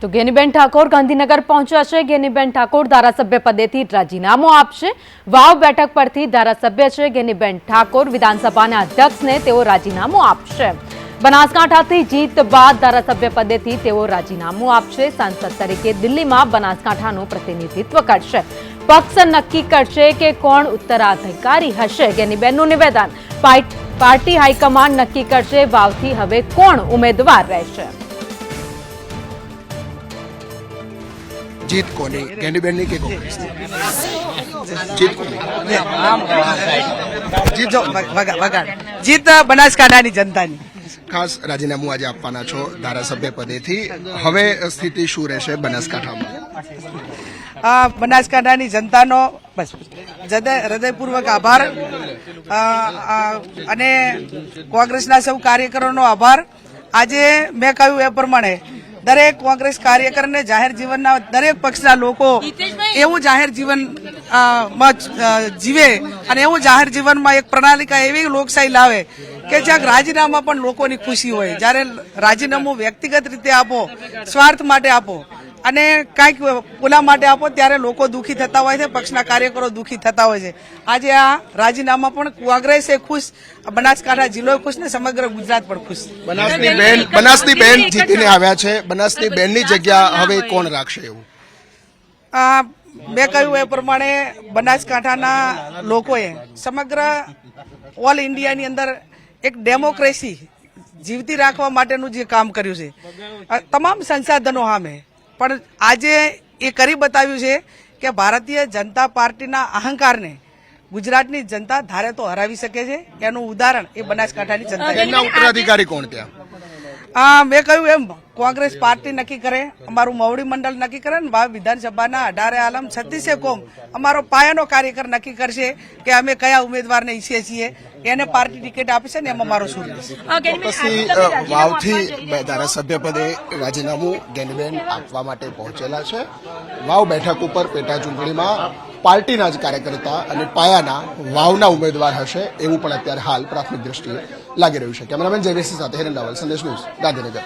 તો ગેનીબેન ઠાકોર ગાંધીનગર પહોંચ્યા છે। ગેનીબેન ઠાકોર ધારાસભ્ય પદેથી રાજીનામું આપશે। વાવ બેઠક પરથી ધારાસભ્ય છે ગેનીબેન ઠાકોર વિધાનસભાના અધ્યક્ષને તેઓ રાજીનામું આપશે। બનાસકાંઠાથી જીત બાદ ધારાસભ્ય પદેથી તેઓ રાજીનામું આપશે। સાંસદ તરીકે દિલ્હીમાં બનાસકાંઠાનું પ્રતિનિધિત્વ કરશે। પક્ષ નક્કી કરશે કે કોણ ઉત્તરાધિકારી હશે। ગેનીબેનનું નિવેદન પાર્ટી હાઈકમાન્ડ નક્કી કરશે વાવથી હવે કોણ ઉમેદવાર રહેશે। जीत कोनी गैंडीबेन के कांग्रेस जीत कोनी जीत जो वगाड़ जीत बनासकांठानी जनतानी खास राजीनामું આજે આપવાના છો ધારાસભ્ય પદેથી। હવે સ્થિતિ શું રહેશે બનાસકાંઠામાં? બનાસકાંઠાની જનતાનો બસ હૃદયપૂર્વક આભાર અને કોંગ્રેસના સૌ કાર્યકરોનો આભાર। આજે મેં કહ્યું એ પ્રમાણે દરેક કોંગ્રેસ કાર્યકરને જાહેર જીવનના દરેક પક્ષના લોકો એવું જાહેર જીવન જીવે અને એવું જાહેર જીવનમાં એક પ્રણાલિકા એવી લોકશાહી લાવે કે જ્યાં રાજીનામા પણ લોકોની ખુશી હોય। જ્યારે રાજીનામું વ્યક્તિગત રીતે આપો, સ્વાર્થ માટે આપો અને કાંઈક ઓલા માટે આપો ત્યારે લોકો દુઃખી થતા હોય છે, પક્ષના કાર્યકરો દુઃખી થતા હોય છે। આજે આ રાજીનામા પણ કોંગ્રેસે ખુશ, બનાસકાંઠા જિલ્લો ખુશ ને સમગ્ર ગુજરાત પણ ખુશ। બનાસની બેન જીતીને આવ્યા છે, બનાસની બેનની જગ્યા હવે કોણ રાખશે એવું? મેં કહ્યું એ પ્રમાણે બનાસકાંઠાના લોકોએ સમગ્ર ઓલ ઇન્ડિયાની અંદર એક ડેમોક્રેસી જીવતી રાખવા માટેનું જે કામ કર્યું છે તમામ સંસાધનો સામે, પણ આજે એ કરી બતાવ્યું છે કે ભારતીય જનતા પાર્ટીના અહંકારને ગુજરાતની જનતા ધારે તો હરાવી શકે છે। એનું ઉદાહરણ એ બનાસકાંઠાની જનતા। એમના ઉત્તરાધિકારી કોણ ત્યાં? મેં કહ્યું એમ કોંગ્રેસ પાર્ટી નક્કી કરે, અમારું મોવડી મંડળ નક્કી કરે ને વાવ વિધાનસભાના 18 આલમ 36 કોમ અમારો પાયાનો કાર્યકર નક્કી કરશે કે અમે કયા ઉમેદવારને ઈચ્છીએ છીએ, એને પાર્ટી ટિકિટ આપશે ને એમાં મારો શું રહેશે। પછી વાવથી ધારાસભ્ય પદે રાજીનામું ગેનીબેન આપવા માટે પહોંચેલા છે। વાવ બેઠક ઉપર પેટા ચૂંટણીમાં પાર્ટીના જ કાર્યકર્તા અને પાયાના વાવના ઉમેદવાર હશે એવું પણ અત્યારે હાલ પ્રાથમિક દ્રષ્ટિએ લાગી રહ્યું છે। કેમેરામેન જયવેશી સાથે હિરેન રાવલ, સંદેશ ન્યૂઝ, ગાંધીનગર।